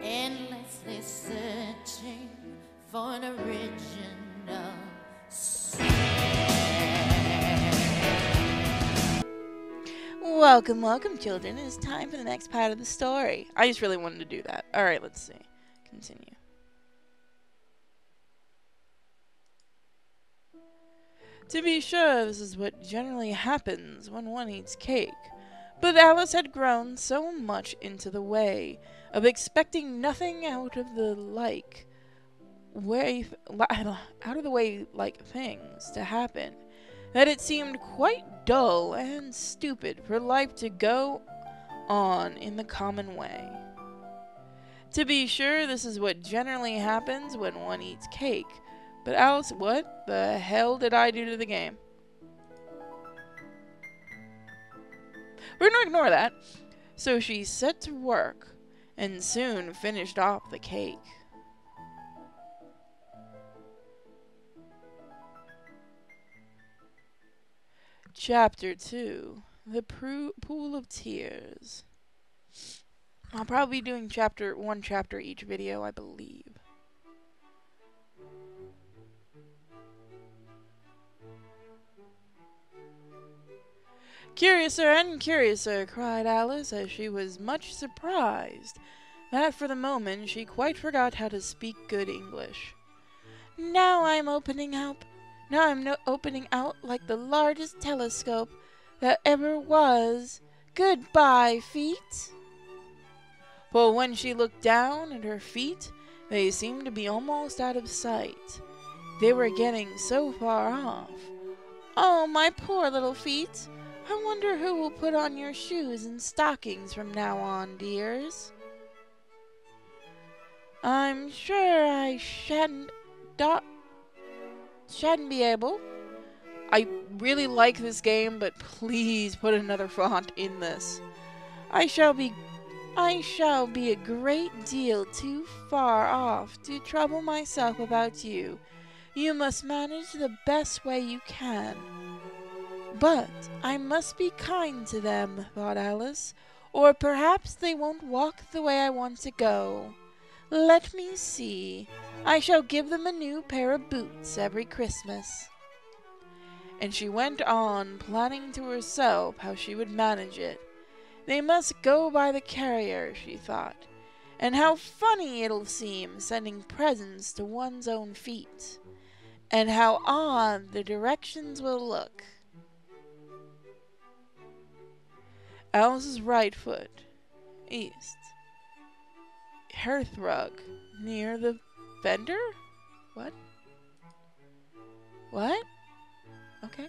endlessly searching for an original sound. Welcome, welcome, children. It is time for the next part of the story. I just really wanted to do that. Alright, let's see. Continue. To be sure, this is what generally happens when one eats cake. But Alice had grown so much into the way of expecting nothing out of the like things to happen, that it seemed quite dull and stupid for life to go on in the common way. To be sure, this is what generally happens when one eats cake. But Alice, what the hell did I do to the game? We're going to ignore that. So she set to work and soon finished off the cake. Chapter 2. The Pool of Tears. I'll probably be doing one chapter each video, I believe. Curiouser and curiouser, cried Alice, as she was much surprised that for the moment she quite forgot how to speak good English. Now I'm opening out like the largest telescope that ever was. Goodbye, feet. But when she looked down at her feet, they seemed to be almost out of sight. They were getting so far off. Oh, my poor little feet. I wonder who will put on your shoes and stockings from now on, dears. I'm sure I shan't be able. I really like this game, but please put another font in this. I shall be a great deal too far off to trouble myself about you. You must manage the best way you can. But I must be kind to them, thought Alice, or perhaps they won't walk the way I want to go. Let me see. I shall give them a new pair of boots every Christmas. And she went on, planning to herself how she would manage it. They must go by the carrier, she thought, and how funny it'll seem sending presents to one's own feet, and how odd the directions will look. Alice's right foot, east. Hearthrug, near the fender? What? What? Okay.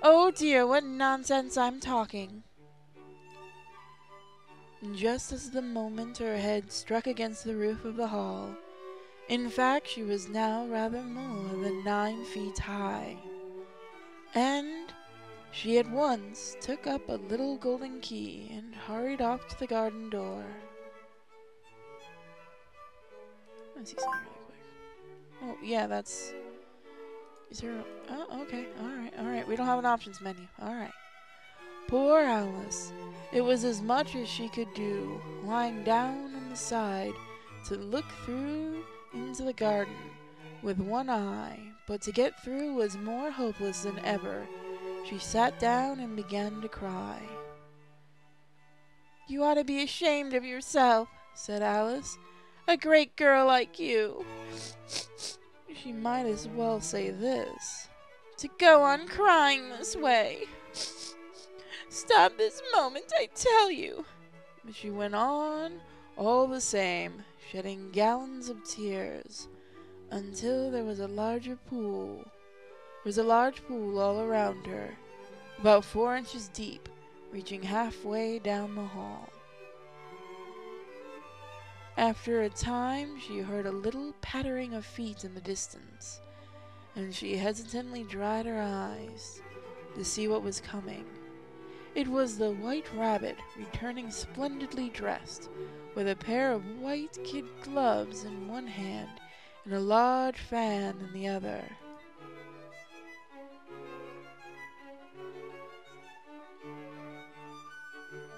Oh dear, what nonsense I'm talking. Just as the moment her head struck against the roof of the hall. In fact, she was now rather more than 9 feet high. And she at once took up a little golden key and hurried off to the garden door. Let's see something really quick. Oh, yeah, that's... Is there... Oh, okay. Alright. We don't have an options menu. Alright. Poor Alice. It was as much as she could do, lying down on the side, to look through into the garden with one eye, but to get through was more hopeless than ever. She sat down and began to cry. You ought to be ashamed of yourself, said Alice. A great girl like you. She might as well say this. To go on crying this way. Stop this moment, I tell you. But she went on all the same, shedding gallons of tears, until there was a large pool all around her, about 4 inches deep, reaching halfway down the hall. After a time, she heard a little pattering of feet in the distance, and she hesitantly dried her eyes to see what was coming. It was the White Rabbit, returning splendidly dressed, with a pair of white kid gloves in one hand and a large fan in the other.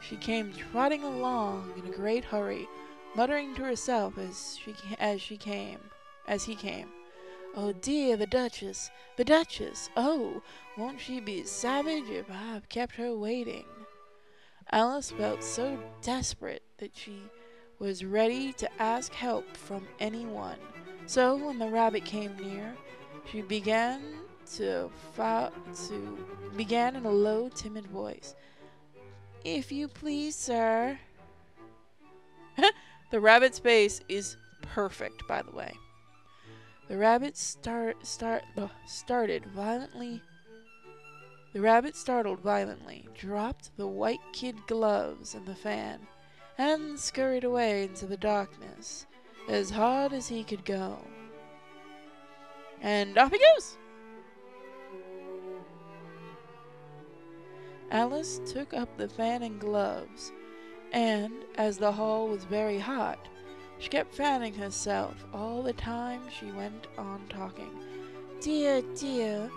She came trotting along in a great hurry, muttering to herself as he came. "Oh dear, the Duchess! The Duchess! Oh, won't she be savage if I've kept her waiting?" Alice felt so desperate that she was ready to ask help from anyone. So when the rabbit came near, she began in a low, timid voice. "If you please, sir." The rabbit's face is perfect, by the way. The rabbit started violently. The rabbit startled violently, dropped the white kid gloves and the fan, and scurried away into the darkness as hard as he could go. And off he goes! Alice took up the fan and gloves, and, as the hall was very hot, she kept fanning herself all the time she went on talking. "Dear, dear,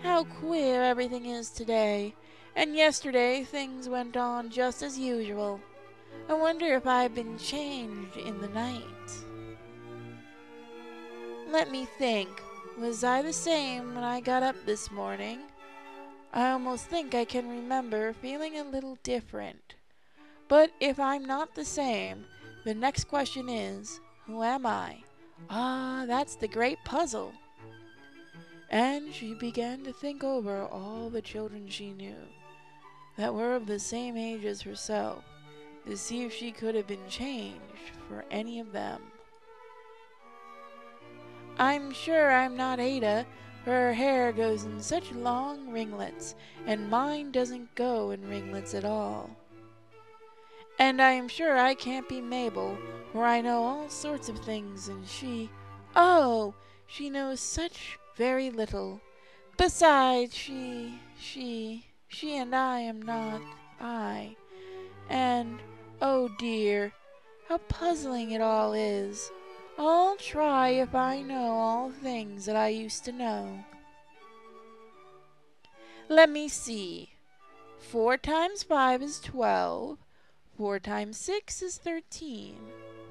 how queer everything is today, and yesterday things went on just as usual. I wonder if I've been changed in the night. Let me think, was I the same when I got up this morning? I almost think I can remember feeling a little different. But if I'm not the same, the next question is, who am I? Ah, that's the great puzzle." And she began to think over all the children she knew that were of the same age as herself, to see if she could have been changed for any of them. "I'm sure I'm not Ada, for her hair goes in such long ringlets, and mine doesn't go in ringlets at all. And I am sure I can't be Mabel, for I know all sorts of things, and oh, she knows such very little. Besides, she and I am not I. And, oh dear, how puzzling it all is. I'll try if I know all things that I used to know. Let me see. 4 times 5 is 12. 4 times 6 is 13.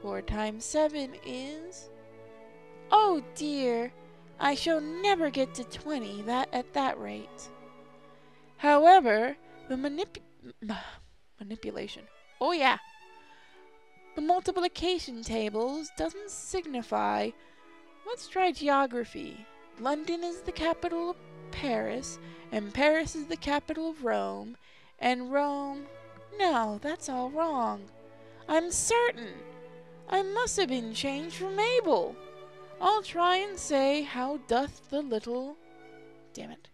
4 times 7 is... Oh dear, I shall never get to 20 at that rate. However, the manipulation. Oh yeah. The multiplication tables doesn't signify. Let's try geography. London is the capital of Paris, and Paris is the capital of Rome, and Rome... No, that's all wrong. I'm certain. I must have been changed for Mabel. I'll try and say, how doth the little... Damn it.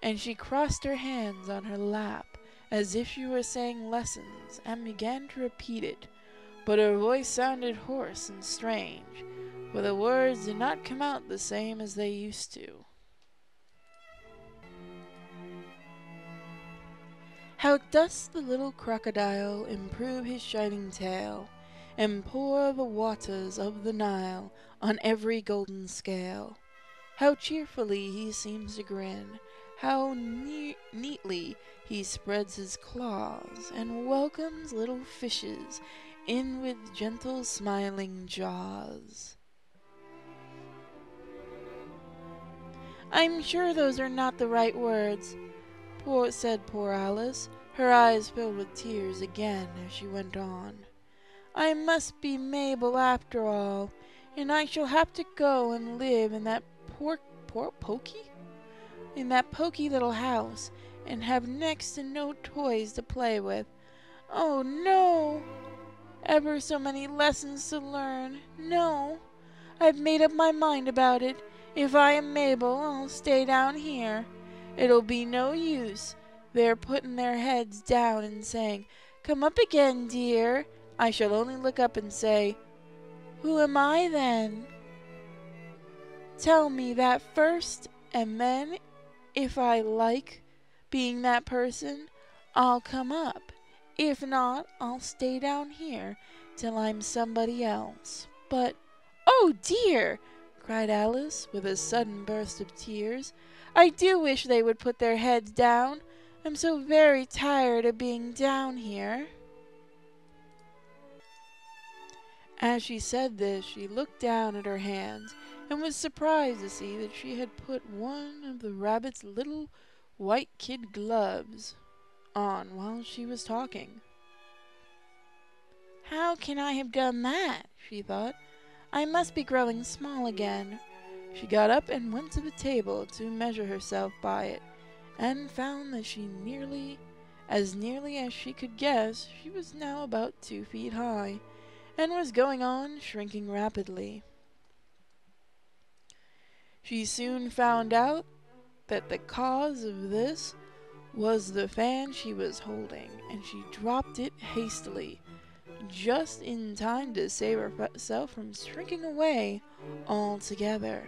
And she crossed her hands on her lap, as if she were saying lessons, and began to repeat it, but her voice sounded hoarse and strange, for the words did not come out the same as they used to. How does the little crocodile improve his shining tail, and pour the waters of the Nile on every golden scale? How cheerfully he seems to grin, how neatly he spreads his claws, and welcomes little fishes in with gentle smiling jaws. I'm sure those are not the right words, said poor Alice, her eyes filled with tears again as she went on. I must be Mabel after all, and I shall have to go and live in that poky little house, and have next to no toys to play with. Oh no! Ever so many lessons to learn. No! I've made up my mind about it. If I am Mabel, I'll stay down here. It'll be no use their putting their heads down and saying, Come up again, dear. I shall only look up and say, Who am I then? Tell me that first, and then, if I like being that person, I'll come up. If not, I'll stay down here till I'm somebody else. But, oh dear! Cried Alice, with a sudden burst of tears. I do wish they would put their heads down. I'm so very tired of being down here. As she said this, she looked down at her hands and was surprised to see that she had put one of the rabbit's little white kid gloves on while she was talking. "How can I have done that?" she thought. "I must be growing small again." She got up and went to the table to measure herself by it, and found that nearly as she could guess, she was now about 2 feet high, and was going on shrinking rapidly. She soon found out that the cause of this was the fan she was holding, and she dropped it hastily, just in time to save herself from shrinking away altogether.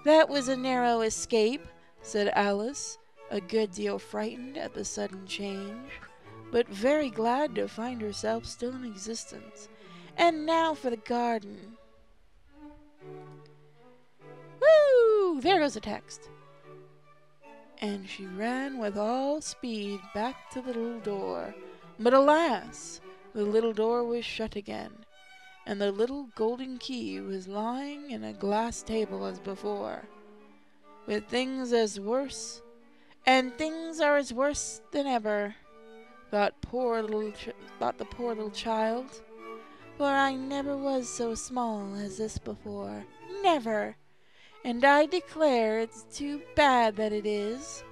"That was a narrow escape," said Alice, a good deal frightened at the sudden change, but very glad to find herself still in existence. "And now for the garden." "Woo! There goes the text." And she ran with all speed back to the little door. But alas! The little door was shut again, and the little golden key was lying in a glass table as before. "With things as worse, and things are as worse than ever," thought the poor little child. "For I never was so small as this before, never, and I declare it's too bad that it is."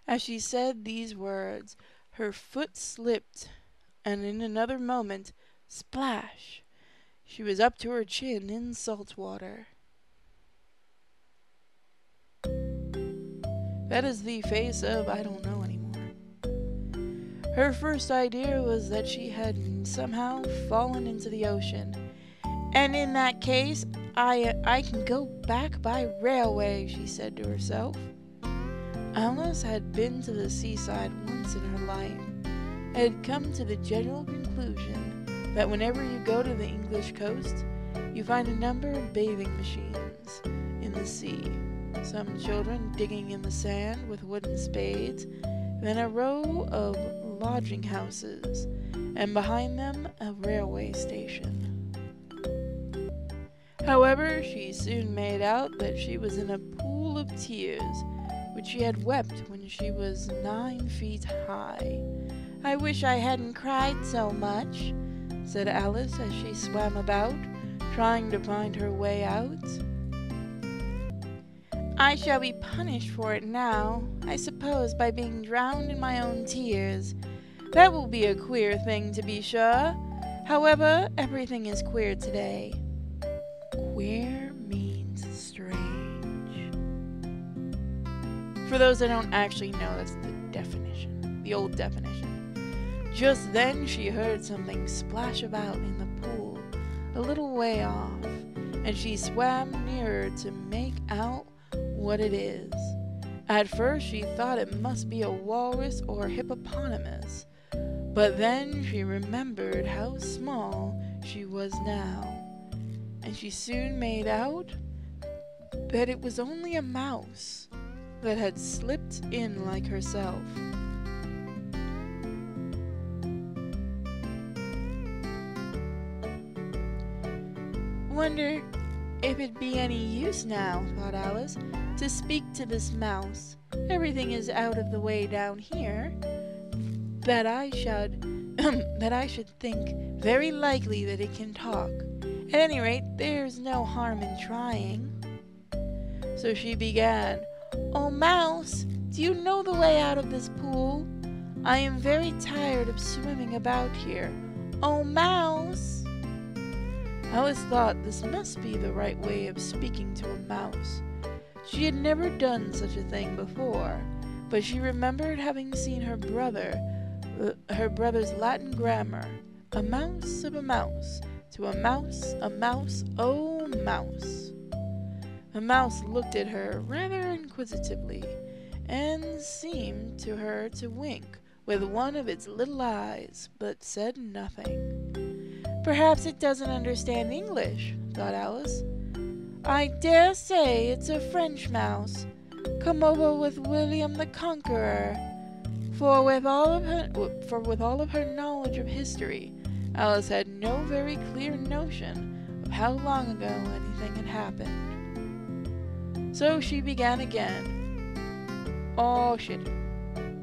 As she said these words, her foot slipped, and in another moment, splash! She was up to her chin in salt water. That is the face of I don't know anymore. Her first idea was that she had somehow fallen into the ocean. "And in that case, I can go back by railway," she said to herself. Alice had been to the seaside once in her life, and had come to the general conclusion that whenever you go to the English coast, you find a number of bathing machines in the sea, some children digging in the sand with wooden spades, then a row of lodging houses, and behind them a railway station. However, she soon made out that she was in a pool of tears, which she had wept when she was 9 feet high. "I wish I hadn't cried so much," said Alice as she swam about, trying to find her way out. "I shall be punished for it now, I suppose, by being drowned in my own tears. That will be a queer thing, to be sure. However, everything is queer today." Queer means strange. For those that don't actually know, that's the definition, the old definition. Just then she heard something splash about in the pool, a little way off, and she swam nearer to make out what it is. At first she thought it must be a walrus or hippopotamus, but then she remembered how small she was now, and she soon made out that it was only a mouse that had slipped in like herself. "Wonder if it'd be any use now," thought Alice, "to speak to this mouse. Everything is out of the way down here. That I should think very likely that it can talk. At any rate, there's no harm in trying." So she began, "Oh, Mouse, do you know the way out of this pool? I am very tired of swimming about here. Oh, Mouse!" Alice thought this must be the right way of speaking to a mouse. She had never done such a thing before, but she remembered having seen her brother's Latin grammar. A mouse of a mouse, to a mouse, oh, mouse. The mouse looked at her rather inquisitively, and seemed to her to wink with one of its little eyes, but said nothing. "Perhaps it doesn't understand English," thought Alice. I dare say it's a French mouse, come over with William the Conqueror. For with all of her knowledge of history, Alice had no very clear notion of how long ago anything had happened. So she began again. Oh shit.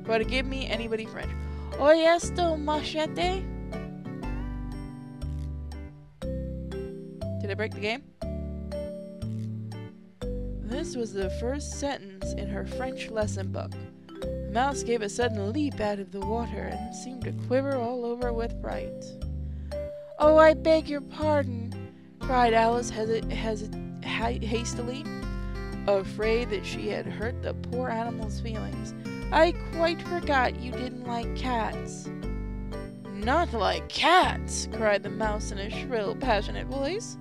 Gotta give me anybody French. Oyesto machete? Did I break the game? This was the first sentence in her French lesson book. The mouse gave a sudden leap out of the water and seemed to quiver all over with fright. "Oh, I beg your pardon," cried Alice hastily, afraid that she had hurt the poor animal's feelings. "I quite forgot you didn't like cats." "Not like cats!" cried the mouse in a shrill, passionate voice.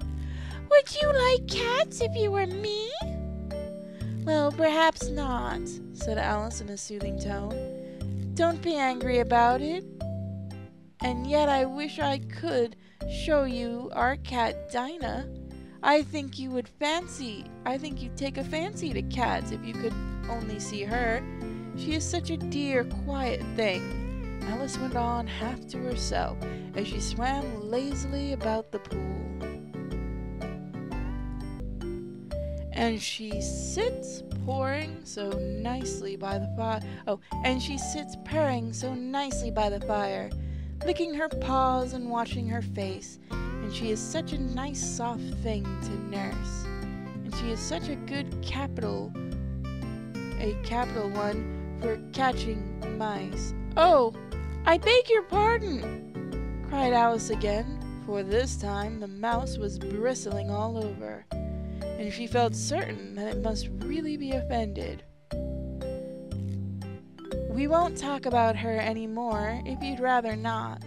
"Would you like cats if you were me?" "Well, perhaps not," said Alice in a soothing tone. "Don't be angry about it. And yet I wish I could show you our cat Dinah. I think you'd take a fancy to cats if you could only see her. She is such a dear, quiet thing," Alice went on half to herself as she swam lazily about the pool. "And she sits purring so nicely by the fire, licking her paws and washing her face, and she is such a nice soft thing to nurse, and she is such a capital one for catching mice." "Oh, I beg your pardon," cried Alice again, for this time the mouse was bristling all over, and she felt certain that it must really be offended. "We won't talk about her any more, if you'd rather not."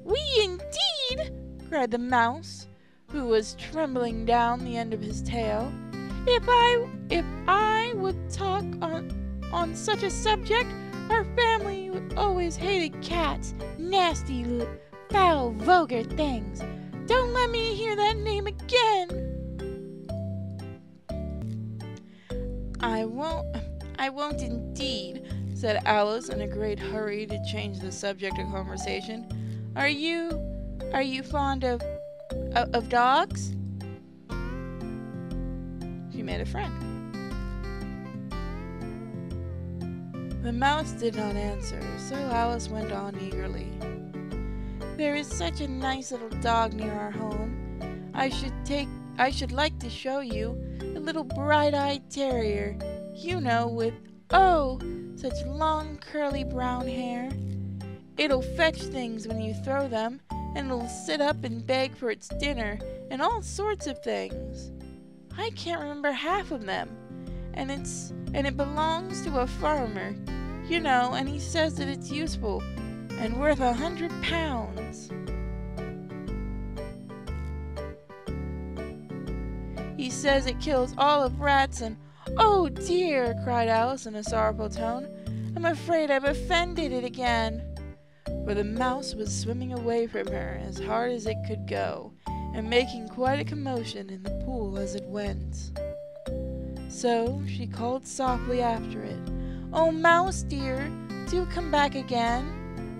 "We indeed!" cried the mouse, who was trembling down the end of his tail. If I would talk on such a subject, our family always hated cats, nasty, foul, vulgar things. Don't let me hear that name again." I won't indeed," said Alice in a great hurry to change the subject of conversation. Are you fond of dogs?" She made a friend. The mouse did not answer, so Alice went on eagerly. "There is such a nice little dog near our home. I should like to show you. A little bright-eyed terrier, you know, with, oh, such long curly brown hair. It'll fetch things when you throw them, and it'll sit up and beg for its dinner, and all sorts of things. I can't remember half of them, and it belongs to a farmer, you know, and he says that it's useful and worth 100 pounds. He says it kills all of rats and—" "Oh dear!" cried Alice in a sorrowful tone. "I'm afraid I've offended it again." For the mouse was swimming away from her as hard as it could go, and making quite a commotion in the pool as it went. So she called softly after it, "Oh, mouse dear, do come back again,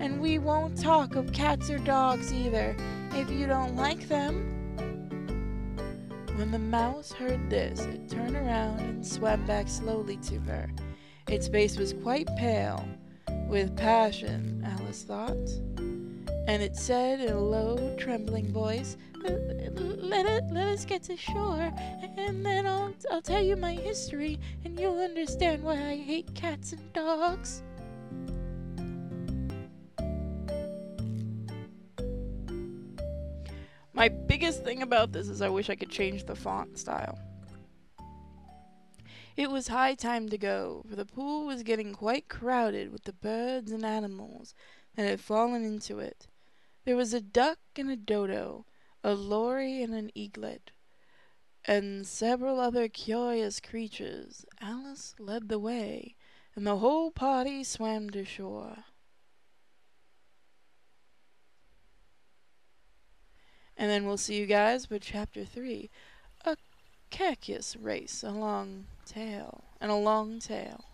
and we won't talk of cats or dogs either, if you don't like them." When the mouse heard this, it turned around and swam back slowly to her. Its face was quite pale, with passion, Alice thought, and it said in a low, trembling voice, let us get to shore, and then I'll tell you my history, and you'll understand why I hate cats and dogs." My biggest thing about this is I wish I could change the font style. It was high time to go, for the pool was getting quite crowded with the birds and animals that had fallen into it. There was a duck and a dodo, a lory and an eaglet, and several other curious creatures. Alice led the way, and the whole party swam to shore. And then we'll see you guys with Chapter 3, A Cactus race a long tail, and a long tail.